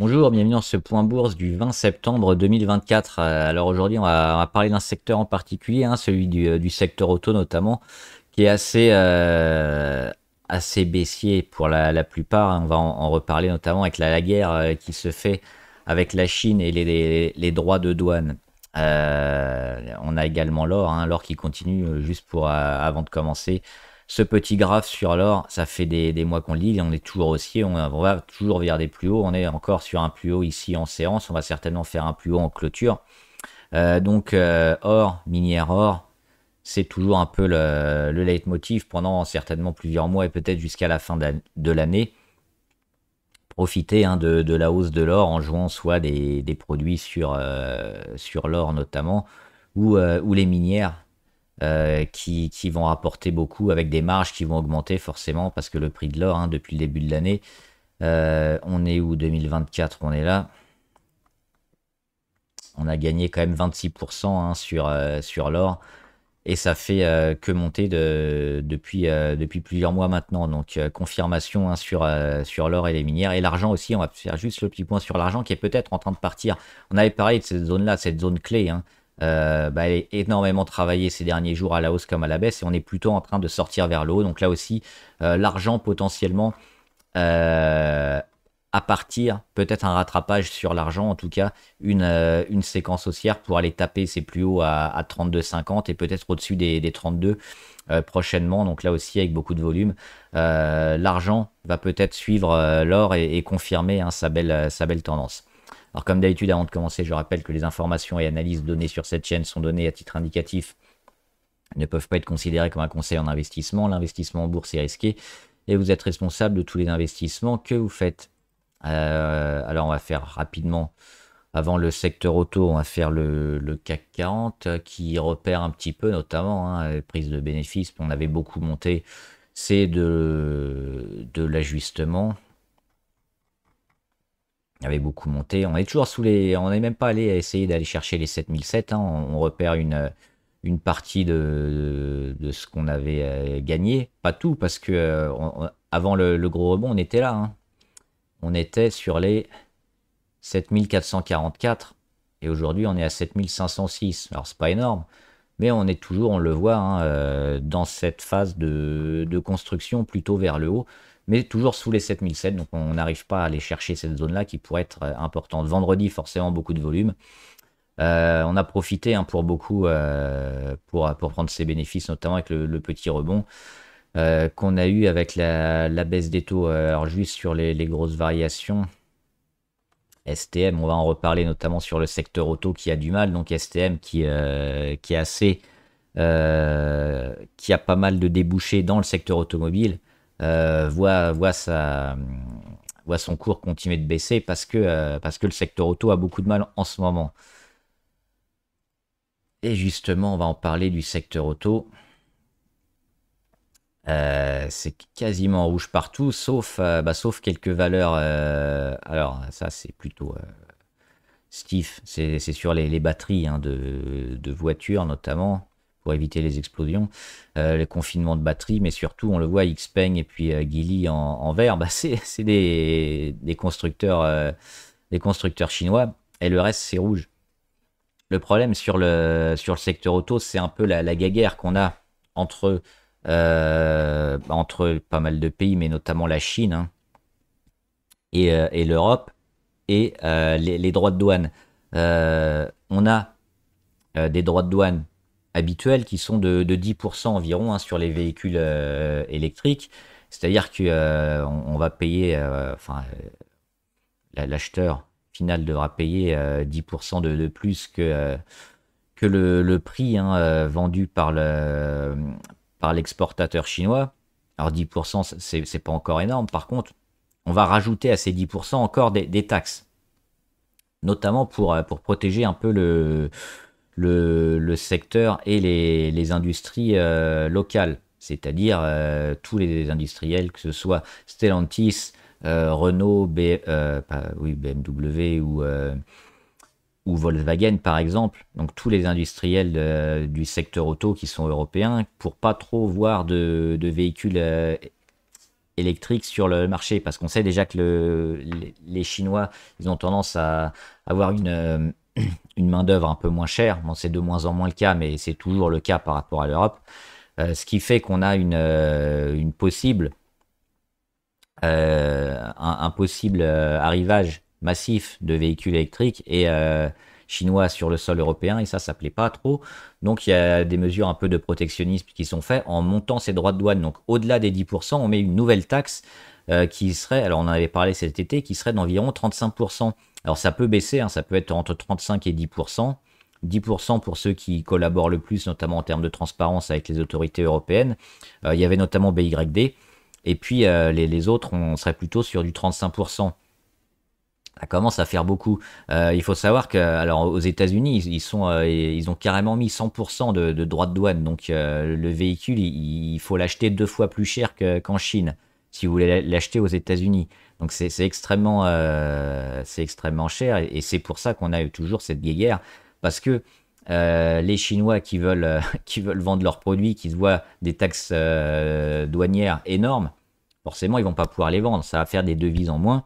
Bonjour, bienvenue dans ce point bourse du 20 septembre 2024. Alors aujourd'hui, on va parler d'un secteur en particulier, hein, celui du secteur auto notamment, qui est assez baissier pour la plupart, hein. On va en reparler notamment avec la guerre qui se fait avec la Chine et les droits de douane. On a également l'or, hein, l'or qui continue juste avant de commencer. Ce petit graphe sur l'or, ça fait des mois qu'on le lit, on est toujours haussier, on va toujours vers des plus hauts, on est encore sur un plus haut ici en séance, on va certainement faire un plus haut en clôture. Or, minière or, c'est toujours un peu le leitmotiv pendant certainement plusieurs mois et peut-être jusqu'à la fin de l'année. Profiter, hein, de la hausse de l'or en jouant soit des produits sur l'or notamment, ou les minières qui vont rapporter beaucoup avec des marges qui vont augmenter forcément parce que le prix de l'or, hein, depuis le début de l'année, on est où 2024, on est là. On a gagné quand même 26%, hein, sur l'or. Et ça fait que monter depuis plusieurs mois maintenant. Donc confirmation, hein, sur l'or et les minières. Et l'argent aussi, on va faire juste le petit point sur l'argent qui est peut-être en train de partir. On avait parlé de cette zone-là, cette zone clé, hein. Elle est énormément travaillée ces derniers jours à la hausse comme à la baisse. Et on est plutôt en train de sortir vers le haut. Donc là aussi, l'argent potentiellement euh, à partir, peut-être un rattrapage sur l'argent, en tout cas une séquence haussière pour aller taper ses plus hauts à 32,50 et peut-être au-dessus des 32 prochainement. Donc là aussi avec beaucoup de volume. L'argent va peut-être suivre l'or et confirmer, hein, sa belle tendance. Alors comme d'habitude, avant de commencer, je rappelle que les informations et analyses données sur cette chaîne sont données à titre indicatif, ne peuvent pas être considérées comme un conseil en investissement. L'investissement en bourse est risqué et vous êtes responsable de tous les investissements que vous faites. Alors on va faire rapidement, avant le secteur auto, on va faire le CAC 40 qui repère un petit peu notamment, hein, les prises de bénéfices. On avait beaucoup monté, c'est de l'ajustement. Il avait beaucoup monté. On est toujours on n'est même pas allé à essayer d'aller chercher les 7007, hein. On repère une partie de ce qu'on avait gagné. Pas tout, parce que avant le gros rebond, on était là, hein. On était sur les 7444 et aujourd'hui on est à 7506. Alors c'est pas énorme, mais on est toujours, on le voit, hein, dans cette phase de construction plutôt vers le haut, mais toujours sous les 7007. Donc on n'arrive pas à aller chercher cette zone-là qui pourrait être importante. Vendredi, forcément beaucoup de volume. On a profité, hein, pour beaucoup, pour prendre ses bénéfices, notamment avec le petit rebond qu'on a eu avec la baisse des taux. Alors juste sur les grosses variations, STM, on va en reparler notamment sur le secteur auto qui a du mal. Donc STM qui est qui a pas mal de débouchés dans le secteur automobile, voit son cours continuer de baisser parce que le secteur auto a beaucoup de mal en ce moment. Et justement, on va en parler du secteur auto. C'est quasiment rouge partout, sauf quelques valeurs. Alors, ça, c'est plutôt stiff. C'est sur les batteries, hein, de voitures, notamment, pour éviter les explosions. Les confinements de batteries, mais surtout, on le voit, Xpeng et puis Geely en vert, bah, c'est des constructeurs chinois. Et le reste, c'est rouge. Le problème sur le secteur auto, c'est un peu la guéguerre qu'on a entre entre pas mal de pays, mais notamment la Chine, hein, et l'Europe, et les droits de douane. On a des droits de douane habituels qui sont de 10% environ, hein, sur les véhicules électriques. C'est-à-dire qu'on on va payer, l'acheteur final devra payer 10% de plus que le prix, hein, vendu par l'exportateur chinois. Alors 10%, c'est pas encore énorme. Par contre, on va rajouter à ces 10% encore des taxes, notamment pour protéger un peu le secteur et les industries locales, c'est-à-dire tous les industriels, que ce soit Stellantis, Renault, oui, BMW ou Volkswagen par exemple, donc tous les industriels du secteur auto qui sont européens, pour pas trop voir de véhicules électriques sur le marché, parce qu'on sait déjà que les Chinois, ils ont tendance à avoir une main-d'œuvre un peu moins chère. Bon, c'est de moins en moins le cas, mais c'est toujours le cas par rapport à l'Europe. Ce qui fait qu'on a une possible, un possible arrivage massif de véhicules électriques et chinois sur le sol européen, et ça plaît pas trop. Donc il y a des mesures un peu de protectionnisme qui sont faites en montant ces droits de douane. Donc au-delà des 10%, on met une nouvelle taxe qui serait, alors on en avait parlé cet été, qui serait d'environ 35%. Alors ça peut baisser, hein, ça peut être entre 35 et 10%. 10% pour ceux qui collaborent le plus, notamment en termes de transparence avec les autorités européennes. Il y avait notamment BYD. Et puis les autres, on serait plutôt sur du 35%. Ça commence à faire beaucoup. Il faut savoir que, alors aux États-Unis, ils ont carrément mis 100% de droits de douane. Donc le véhicule, il faut l'acheter 2 fois plus cher qu'en Chine, si vous voulez l'acheter aux États-Unis. Donc c'est extrêmement cher, et c'est pour ça qu'on a eu toujours cette guéguerre, parce que les Chinois qui veulent, qui veulent vendre leurs produits, qui se voient des taxes douanières énormes, forcément ils vont pas pouvoir les vendre. Ça va faire des devises en moins.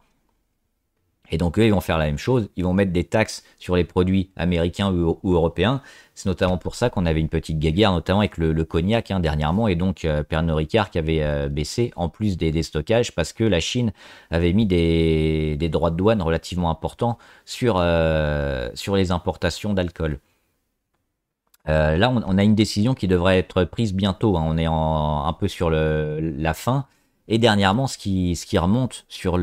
Et donc eux, ils vont faire la même chose, ils vont mettre des taxes sur les produits américains ou européens. C'est notamment pour ça qu'on avait une petite guéguerre, notamment avec le cognac dernièrement, et donc Pernod Ricard qui avait baissé en plus des stockages, parce que la Chine avait mis des droits de douane relativement importants sur les importations d'alcool. Là, on a une décision qui devrait être prise bientôt, hein. On est un peu sur la fin. Et dernièrement, ce qui remonte sur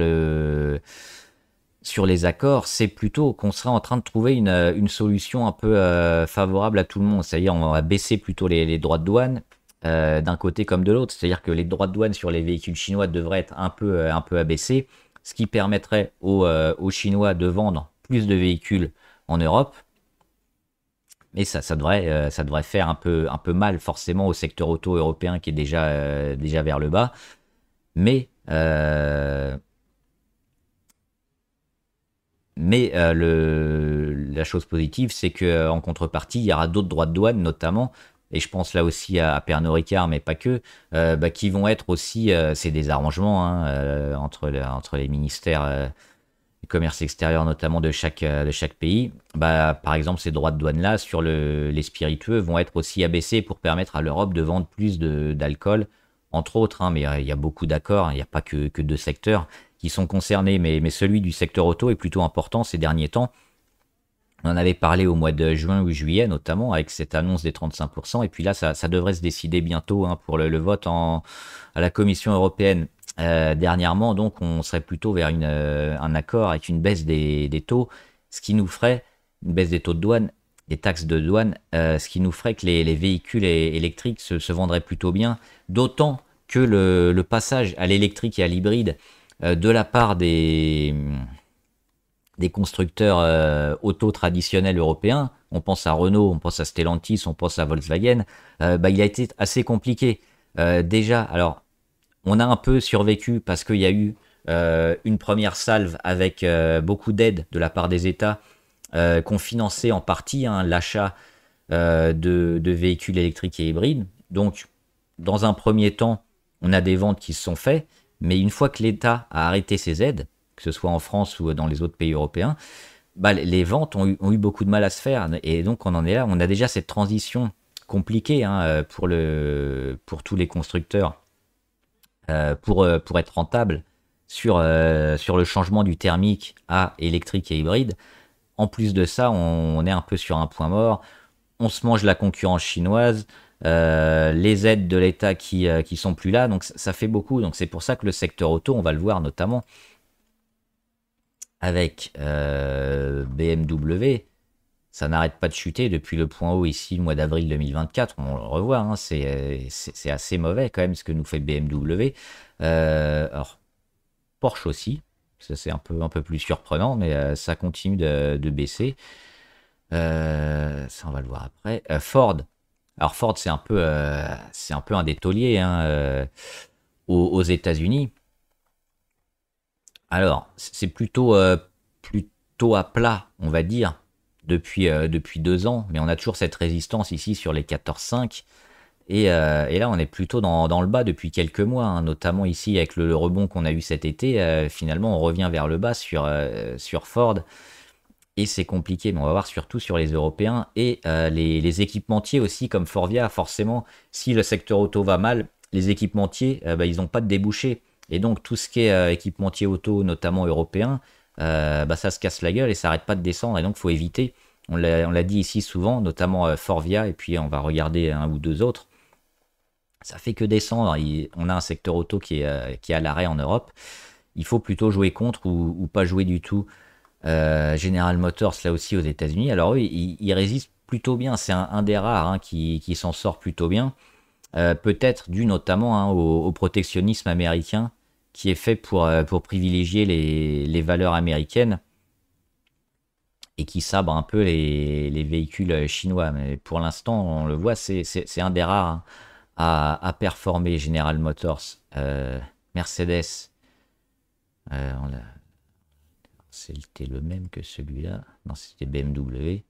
les accords, c'est plutôt qu'on serait en train de trouver une solution un peu favorable à tout le monde. C'est-à-dire, on va baisser plutôt les droits de douane d'un côté comme de l'autre. C'est-à-dire que les droits de douane sur les véhicules chinois devraient être un peu abaissés, ce qui permettrait aux Chinois de vendre plus de véhicules en Europe. Mais ça devrait faire un peu mal forcément au secteur auto européen qui est déjà vers le bas. Mais la chose positive, c'est qu'en contrepartie, il y aura d'autres droits de douane, notamment, et je pense là aussi à Pernod Ricard, mais pas que, qui vont être aussi, c'est des arrangements, hein, entre les ministères du commerce extérieur, notamment de chaque pays. Par exemple, ces droits de douane-là sur les spiritueux vont être aussi abaissés pour permettre à l'Europe de vendre plus d'alcool, entre autres, hein, mais il y a beaucoup d'accords, hein, il n'y a pas que deux secteurs qui sont concernés, mais celui du secteur auto est plutôt important ces derniers temps. On en avait parlé au mois de juin ou juillet, notamment, avec cette annonce des 35%, et puis là, ça devrait se décider bientôt, hein, pour le vote à la Commission européenne. Dernièrement, donc, on serait plutôt vers un accord avec une baisse des taux, ce qui nous ferait une baisse des taux de douane, des taxes de douane, ce qui nous ferait que les véhicules électriques se vendraient plutôt bien, d'autant que le passage à l'électrique et à l'hybride de la part des constructeurs auto traditionnels européens, on pense à Renault, on pense à Stellantis, on pense à Volkswagen, il a été assez compliqué. Déjà, alors, on a un peu survécu parce qu'il y a eu une première salve avec beaucoup d'aides de la part des États qui ont financé en partie, hein, l'achat de véhicules électriques et hybrides. Donc, dans un premier temps, on a des ventes qui se sont faites, mais une fois que l'État a arrêté ses aides, que ce soit en France ou dans les autres pays européens, les ventes ont eu beaucoup de mal à se faire. Et donc, on en est là. On a déjà cette transition compliquée, hein, pour tous les constructeurs, pour être rentable sur le changement du thermique à électrique et hybride. En plus de ça, on est un peu sur un point mort. On se mange la concurrence chinoise. Les aides de l'État qui sont plus là, donc ça fait beaucoup. Donc c'est pour ça que le secteur auto, on va le voir notamment avec BMW, ça n'arrête pas de chuter depuis le point haut ici le mois d'avril 2024. On le revoit, hein, c'est assez mauvais quand même ce que nous fait BMW. Alors Porsche aussi, ça c'est un peu plus surprenant, mais ça continue de baisser. Ça on va le voir après. Ford. Alors Ford, c'est un peu un des tauliers, hein, aux États-Unis. Alors, c'est plutôt à plat, on va dire, depuis 2 ans, mais on a toujours cette résistance ici sur les 14,5. Et là, on est plutôt dans le bas depuis quelques mois, hein, notamment ici avec le rebond qu'on a eu cet été. Finalement, on revient vers le bas sur Ford. Et c'est compliqué, mais on va voir surtout sur les Européens et les équipementiers aussi, comme Forvia. Forcément, si le secteur auto va mal, les équipementiers, bah, ils n'ont pas de débouché. Et donc, tout ce qui est équipementier auto, notamment européen, bah, ça se casse la gueule et ça n'arrête pas de descendre. Et donc, il faut éviter. On l'a dit ici souvent, notamment Forvia, et puis on va regarder un ou deux autres. Ça fait que descendre. On a un secteur auto qui est à l'arrêt en Europe. Il faut plutôt jouer contre ou pas jouer du tout. General Motors, là aussi aux États-Unis. Alors, eux, ils résistent plutôt bien. C'est un des rares hein, qui s'en sort plutôt bien. Peut-être dû notamment hein, au protectionnisme américain qui est fait pour privilégier les valeurs américaines et qui sabre un peu les véhicules chinois. Mais pour l'instant, on le voit, c'est un des rares hein, à performer General Motors. Mercedes, c'était le même que celui-là. Non, c'était BMW.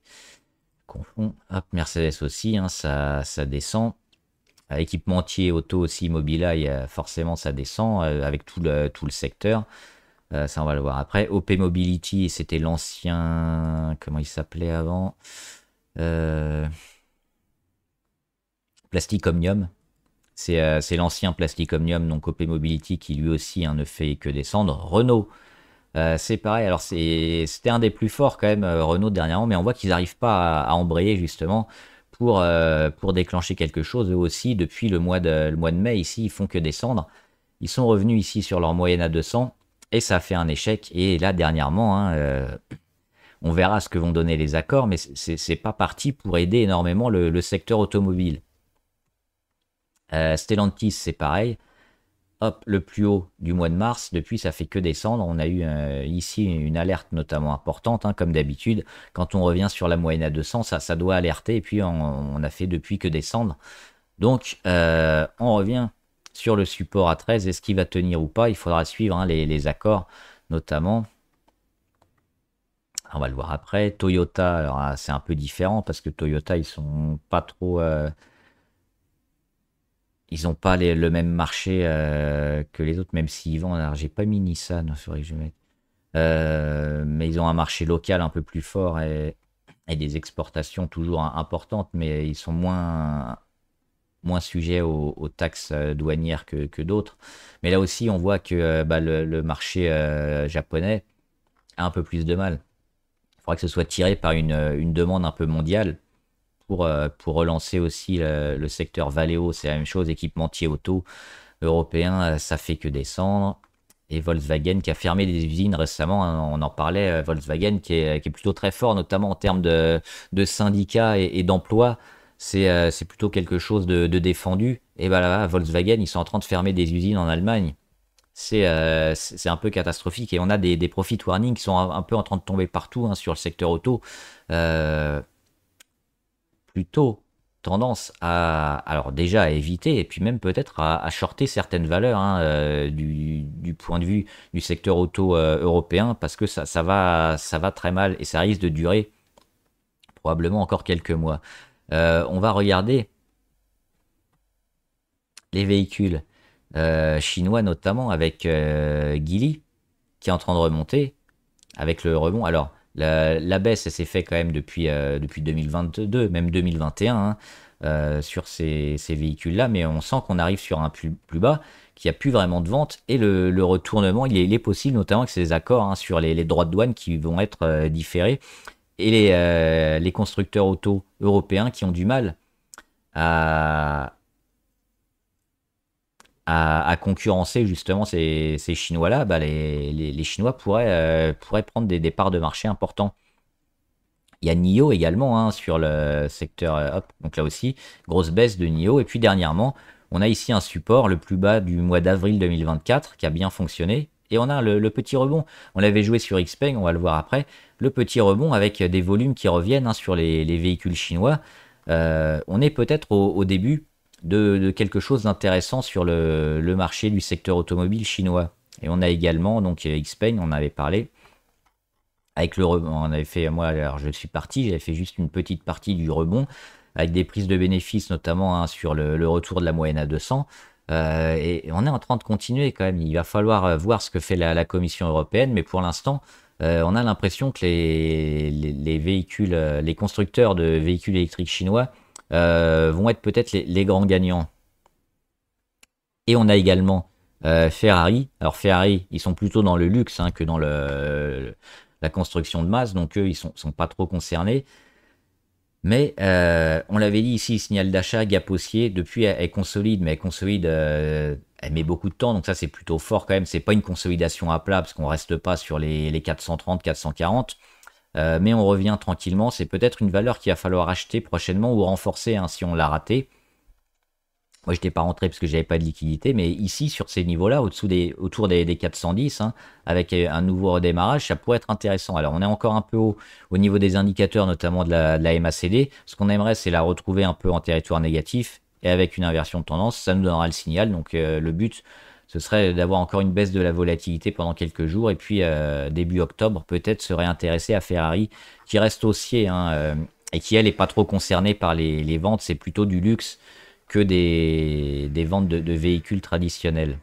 Confond. Hop, Mercedes aussi, hein, ça descend. Équipementier, auto aussi, Mobileye, forcément ça descend avec tout le secteur. Ça, on va le voir après. OP Mobility, c'était l'ancien. Comment il s'appelait avant Plastic Omnium. C'est l'ancien Plastic Omnium, donc OP Mobility qui lui aussi hein, ne fait que descendre. Renault. C'est pareil, alors c'était un des plus forts quand même, Renault dernièrement, mais on voit qu'ils n'arrivent pas à embrayer justement pour déclencher quelque chose. Eux aussi, depuis le mois de mai, ici, ils font que descendre. Ils sont revenus ici sur leur moyenne à 200 et ça a fait un échec. Et là, dernièrement, hein, on verra ce que vont donner les accords, mais c'est pas parti pour aider énormément le secteur automobile. Stellantis, c'est pareil. Hop, le plus haut du mois de mars. Depuis, ça fait que descendre. On a eu ici une alerte notamment importante, hein, comme d'habitude. Quand on revient sur la moyenne à 200, ça doit alerter. Et puis, on a fait depuis que descendre. Donc, on revient sur le support à 13. Est-ce qu'il va tenir ou pas? Il faudra suivre hein, les accords, notamment. On va le voir après. Toyota, alors c'est un peu différent parce que Toyota, ils sont pas trop... ils n'ont pas le même marché que les autres, même s'ils vendent. Alors, j'ai pas mis Nissan, il faudrait que je mette. Mais ils ont un marché local un peu plus fort et des exportations toujours importantes, mais ils sont moins sujets aux taxes douanières que d'autres. Mais là aussi, on voit que bah, le marché japonais a un peu plus de mal. Il faudra que ce soit tiré par une demande un peu mondiale pour relancer aussi le secteur Valeo. C'est la même chose, équipementier auto européen, ça fait que descendre. Et Volkswagen qui a fermé des usines récemment, hein, on en parlait, Volkswagen qui est plutôt très fort, notamment en termes de syndicats et d'emploi. C'est plutôt quelque chose de défendu. Et bah là, Volkswagen, ils sont en train de fermer des usines en Allemagne. C'est un peu catastrophique et on a des profit warnings qui sont un peu en train de tomber partout hein, sur le secteur auto. Plutôt tendance alors déjà à éviter et puis même peut-être à shorter certaines valeurs hein, du point de vue du secteur auto européen parce que ça va très mal et ça risque de durer probablement encore quelques mois. On va regarder les véhicules chinois notamment avec Geely qui est en train de remonter avec le rebond. Alors, la baisse, elle s'est fait quand même depuis 2022, même 2021, hein, sur ces véhicules-là, mais on sent qu'on arrive sur un plus bas, qu'il n'y a plus vraiment de vente, et le retournement, il est possible, notamment avec ces accords hein, sur les droits de douane qui vont être différés, et les constructeurs auto européens qui ont du mal à, à concurrencer justement ces Chinois-là, bah les Chinois pourraient prendre des parts de marché importants. Il y a NIO également hein, sur le secteur, hop, donc là aussi, grosse baisse de NIO. Et puis dernièrement, on a ici un support, le plus bas du mois d'avril 2024, qui a bien fonctionné. Et on a le petit rebond. On l'avait joué sur XPeng, on va le voir après. Le petit rebond avec des volumes qui reviennent hein, sur les véhicules chinois. On est peut-être au début de quelque chose d'intéressant sur le marché du secteur automobile chinois. Et on a également, donc XPeng, on en avait parlé, avec le rebond, on avait fait, moi, alors je suis parti, j'avais fait juste une petite partie du rebond, avec des prises de bénéfices, notamment hein, sur le retour de la moyenne à 200. Et on est en train de continuer quand même. Il va falloir voir ce que fait la Commission européenne, mais pour l'instant, on a l'impression que les véhicules, les constructeurs de véhicules électriques chinois vont être peut-être les grands gagnants. Et on a également Ferrari. Alors Ferrari, ils sont plutôt dans le luxe hein, que dans la construction de masse, donc eux, ils sont pas trop concernés. Mais on l'avait dit ici, signal d'achat, gap haussier, depuis elle consolide, mais elle consolide, elle met beaucoup de temps, donc ça c'est plutôt fort quand même. C'est pas une consolidation à plat, parce qu'on reste pas sur les 430, 440. Mais on revient tranquillement. C'est peut-être une valeur qu'il va falloir acheter prochainement ou renforcer hein, si on l'a raté. Moi, je n'étais pas rentré parce que j'avais pas de liquidité, mais ici, sur ces niveaux-là, autour des 410, hein, avec un nouveau redémarrage, ça pourrait être intéressant. Alors, on est encore un peu haut au niveau des indicateurs, notamment de la MACD. Ce qu'on aimerait, c'est la retrouver un peu en territoire négatif et avec une inversion de tendance, ça nous donnera le signal. Donc, le but, ce serait d'avoir encore une baisse de la volatilité pendant quelques jours et puis début octobre, peut-être se réintéresser à Ferrari, qui reste haussier hein, et qui, elle, n'est pas trop concernée par les ventes. C'est plutôt du luxe que des ventes de véhicules traditionnels.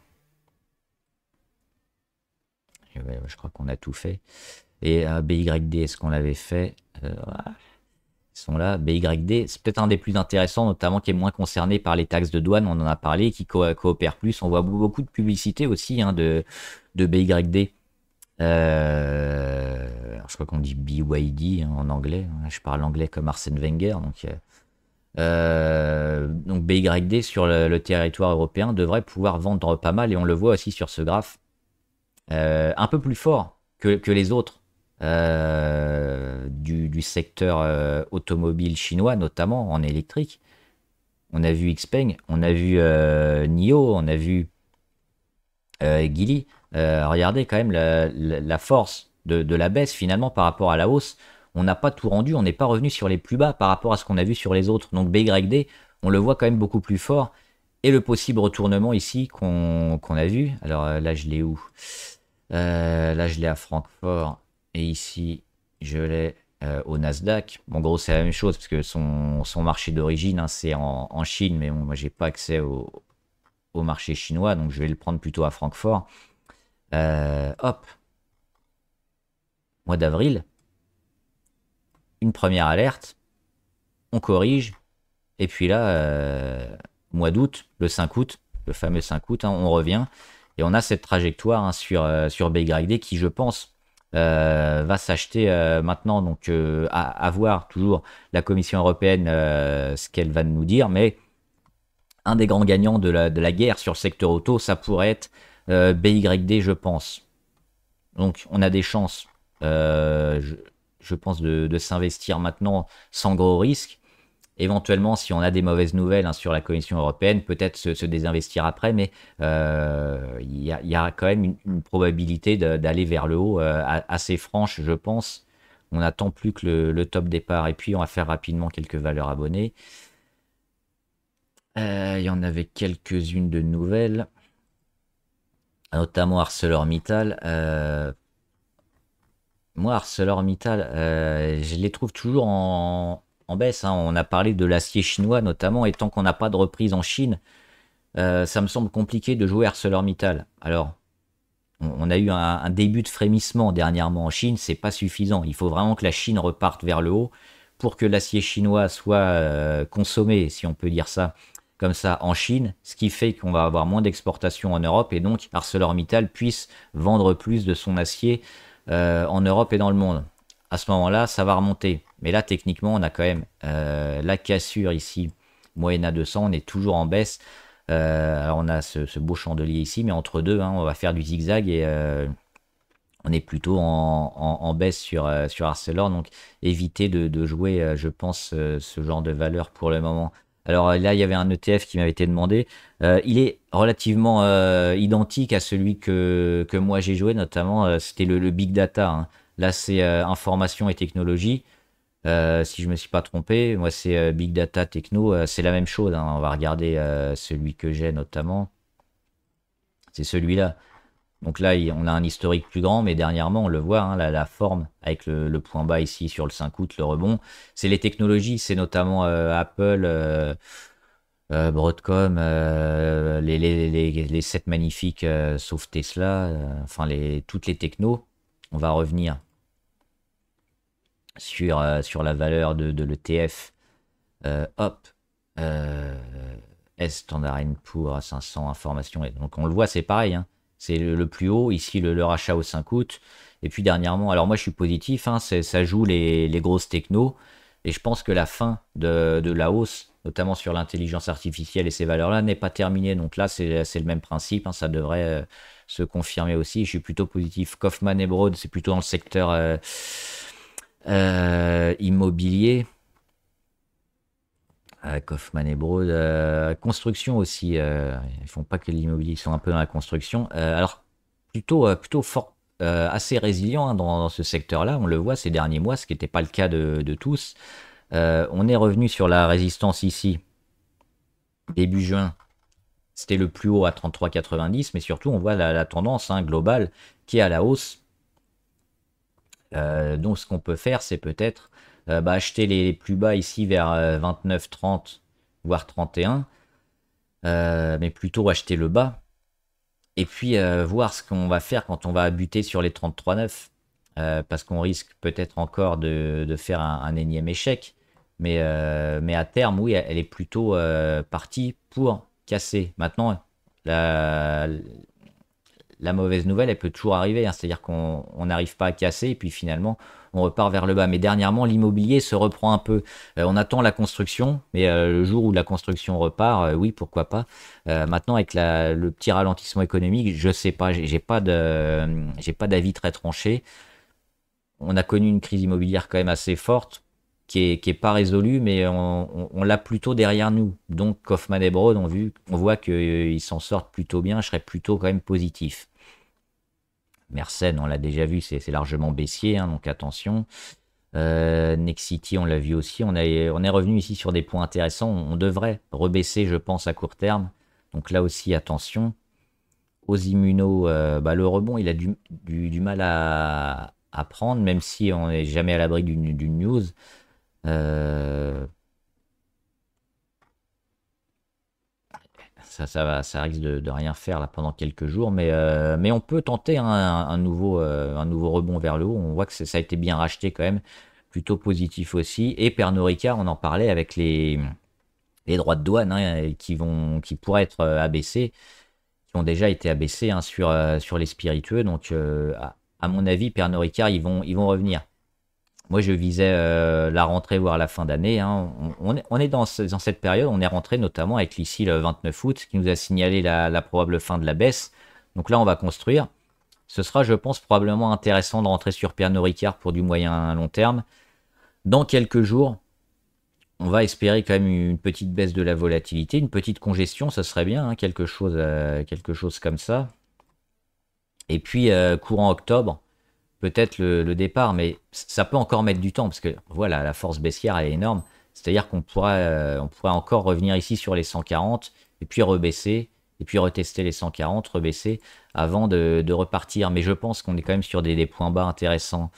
Je crois qu'on a tout fait. Et BYD, est-ce qu'on l'avait fait Ils sont là. BYD, c'est peut-être un des plus intéressants, notamment qui est moins concerné par les taxes de douane, on en a parlé, qui coopère plus. On voit beaucoup de publicité aussi hein, de BYD. Je crois qu'on dit BYD hein, en anglais. Je parle anglais comme Arsène Wenger, donc BYD sur le territoire européen devrait pouvoir vendre pas mal et on le voit aussi sur ce graphe un peu plus fort que les autres du secteur automobile chinois, notamment en électrique. On a vu Xpeng, on a vu NIO, on a vu Geely. Regardez quand même la force de la baisse finalement par rapport à la hausse. On n'a pas tout rendu, on n'est pas revenu sur les plus bas par rapport à ce qu'on a vu sur les autres. Donc BYD, on le voit quand même beaucoup plus fort. Et le possible retournement ici qu'on a vu. Alors là, je l'ai où Là, je l'ai à Francfort. Et ici, je l'ai au Nasdaq. Bon, gros, c'est la même chose parce que son marché d'origine, hein, c'est en Chine. Mais bon, moi, j'ai pas accès au marché chinois. Donc, je vais le prendre plutôt à Francfort. Hop. Mois d'avril. Une première alerte, on corrige, et puis là, mois d'août, le 5 août, le fameux 5 août, hein, on revient, et on a cette trajectoire hein, sur BYD qui, je pense, va s'acheter maintenant, donc à voir toujours la Commission européenne, ce qu'elle va nous dire, mais un des grands gagnants de la guerre sur le secteur auto, ça pourrait être BYD, je pense. Donc on a des chances. Je pense de s'investir maintenant sans gros risque. Éventuellement, si on a des mauvaises nouvelles hein, sur la Commission européenne, peut-être se désinvestir après, mais il y a quand même une probabilité d'aller vers le haut assez franche, je pense. On n'attend plus que le top départ. Et puis, on va faire rapidement quelques valeurs abonnées. Il y en avait quelques-unes de nouvelles, notamment ArcelorMittal. Moi, ArcelorMittal, je les trouve toujours en baisse. Hein. On a parlé de l'acier chinois notamment, et tant qu'on n'a pas de reprise en Chine, ça me semble compliqué de jouer ArcelorMittal. Alors, on a eu un début de frémissement dernièrement en Chine, c'est pas suffisant. Il faut vraiment que la Chine reparte vers le haut pour que l'acier chinois soit consommé, si on peut dire ça, comme ça en Chine, ce qui fait qu'on va avoir moins d'exportations en Europe et donc ArcelorMittal puisse vendre plus de son acier en Europe et dans le monde. À ce moment-là, ça va remonter. Mais là, techniquement, on a quand même la cassure ici, moyenne à 200, on est toujours en baisse. Alors on a ce beau chandelier ici, mais entre deux, hein, on va faire du zigzag et on est plutôt en baisse sur Arcelor. Donc évitez de jouer, je pense, ce genre de valeur pour le moment. Alors là, il y avait un ETF qui m'avait été demandé. Il est relativement identique à celui que moi j'ai joué, notamment c'était le Big Data. Hein. Là, c'est information et technologie. Si je me suis pas trompé, moi c'est Big Data Techno, c'est la même chose. Hein. On va regarder celui que j'ai notamment. C'est celui-là. Donc là, on a un historique plus grand, mais dernièrement, on le voit, hein, la forme avec le point bas ici sur le 5 août, le rebond. C'est les technologies, c'est notamment Apple, Broadcom, les 7 magnifiques, sauf Tesla, enfin toutes les technos. On va revenir sur la valeur de l'ETF. Hop. Euh, Standard Poor's à 500 informations. Et donc on le voit, c'est pareil, hein. C'est le plus haut, ici le rachat au 5 août. Et puis dernièrement, alors moi je suis positif, hein, ça joue les grosses technos. Et je pense que la fin de la hausse, notamment sur l'intelligence artificielle et ces valeurs-là, n'est pas terminée. Donc là, c'est le même principe, hein, ça devrait se confirmer aussi. Je suis plutôt positif. Kaufman et Broad, c'est plutôt dans le secteur immobilier. Kaufman et Broad, construction aussi. Ils font pas que de l'immobilier, ils sont un peu dans la construction. Alors plutôt fort, assez résilient, hein, dans ce secteur-là. On le voit ces derniers mois, ce qui n'était pas le cas de tous. On est revenu sur la résistance ici début juin. C'était le plus haut à 33,90, mais surtout on voit la tendance, hein, globale qui est à la hausse. Donc ce qu'on peut faire, c'est peut-être acheter les plus bas ici vers 29, 30, voire 31, mais plutôt acheter le bas. Et puis voir ce qu'on va faire quand on va buter sur les 33,9, parce qu'on risque peut-être encore de faire un énième échec. Mais à terme, oui, elle est plutôt partie pour casser. Maintenant, la mauvaise nouvelle, elle peut toujours arriver, hein. C'est-à-dire qu'on n'arrive pas à casser et puis finalement, on repart vers le bas. Mais dernièrement, l'immobilier se reprend un peu. On attend la construction, mais le jour où la construction repart, oui, pourquoi pas. Maintenant, avec le petit ralentissement économique, je sais pas, j'ai pas d'avis très tranché. On a connu une crise immobilière quand même assez forte, qui est pas résolue, mais on l'a plutôt derrière nous. Donc Kaufman et Broad, on voit qu'ils s'en sortent plutôt bien. Je serais plutôt quand même positif. Mersenne, on l'a déjà vu, c'est largement baissier, hein, donc attention. Nexity, on l'a vu aussi. On est revenu ici sur des points intéressants. On devrait rebaisser, je pense, à court terme. Donc là aussi, attention. Aux immunos, le rebond, il a du mal à prendre, même si on n'est jamais à l'abri d'une news. Ça risque de rien faire là pendant quelques jours, mais on peut tenter, hein, un nouveau rebond vers le haut. On voit que ça a été bien racheté quand même, plutôt positif aussi. Et Pernod Ricard, on en parlait avec les droits de douane, hein, qui pourraient être abaissés, qui ont déjà été abaissés, hein, sur les spiritueux. Donc à mon avis, Pernod Ricard, ils vont revenir. Moi, je visais la rentrée, voire la fin d'année, hein. On est dans cette période, on est rentré notamment avec ici le 29 août, qui nous a signalé la probable fin de la baisse. Donc là, on va construire. Ce sera, je pense, probablement intéressant de rentrer sur Pernod Ricard pour du moyen long terme. Dans quelques jours, on va espérer quand même une petite baisse de la volatilité, une petite congestion, ça serait bien, hein, quelque chose comme ça. Et puis, courant octobre, peut-être le départ, mais ça peut encore mettre du temps, parce que voilà, la force baissière elle est énorme. C'est-à-dire qu'on pourrait encore revenir ici sur les 140, et puis rebaisser, et puis retester les 140, rebaisser, avant de repartir. Mais je pense qu'on est quand même sur des points bas intéressants.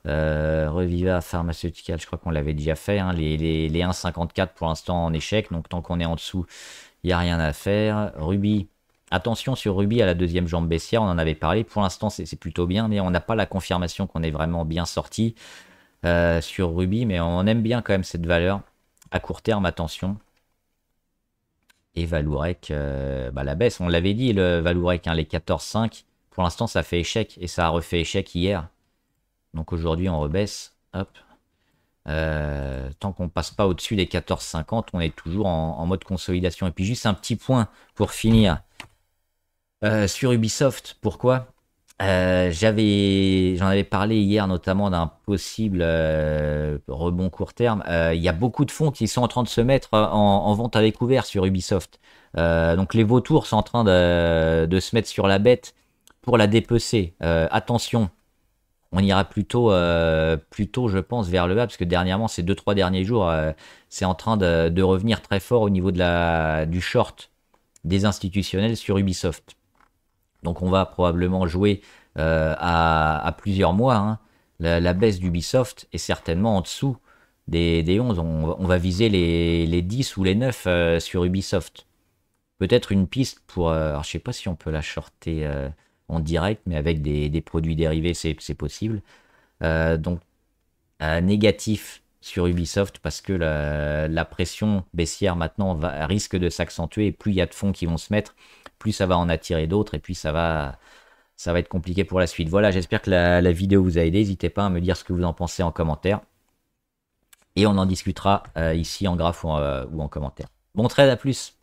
Reviva Pharmaceutical, je crois qu'on l'avait déjà fait, hein, les 1,54 pour l'instant en échec, donc tant qu'on est en dessous, il n'y a rien à faire. Ruby. Attention sur Ruby à la deuxième jambe baissière, on en avait parlé. Pour l'instant, c'est plutôt bien, mais on n'a pas la confirmation qu'on est vraiment bien sorti sur Ruby. Mais on aime bien quand même cette valeur. À court terme, attention. Et Valourec, la baisse, on l'avait dit, le Valourec, hein, les 14,5. Pour l'instant, ça fait échec et ça a refait échec hier. Donc aujourd'hui, on rebaisse. Hop. Tant qu'on passe pas au-dessus des 14,50, on est toujours en mode consolidation. Et puis juste un petit point pour finir. Sur Ubisoft, pourquoi j'en avais parlé hier notamment d'un possible rebond court terme. Il y a beaucoup de fonds qui sont en train de se mettre en vente à découvert sur Ubisoft. Donc les vautours sont en train de se mettre sur la bête pour la dépecer. Attention, on ira plutôt, je pense, vers le bas, parce que dernièrement, ces 2-3 derniers jours, c'est en train de revenir très fort au niveau du short des institutionnels sur Ubisoft. Donc on va probablement jouer à plusieurs mois, hein. La baisse d'Ubisoft est certainement en dessous des 11. On va viser les 10 ou les 9 sur Ubisoft. Peut-être une piste pour... alors je sais pas si on peut la shorter en direct, mais avec des produits dérivés, c'est possible. Donc négatif sur Ubisoft parce que la pression baissière maintenant risque de s'accentuer et plus il y a de fonds qui vont se mettre, plus ça va en attirer d'autres et puis ça va être compliqué pour la suite. Voilà, j'espère que la vidéo vous a aidé. N'hésitez pas à me dire ce que vous en pensez en commentaire. Et on en discutera ici en graphe ou en commentaire. Bon trade, à plus.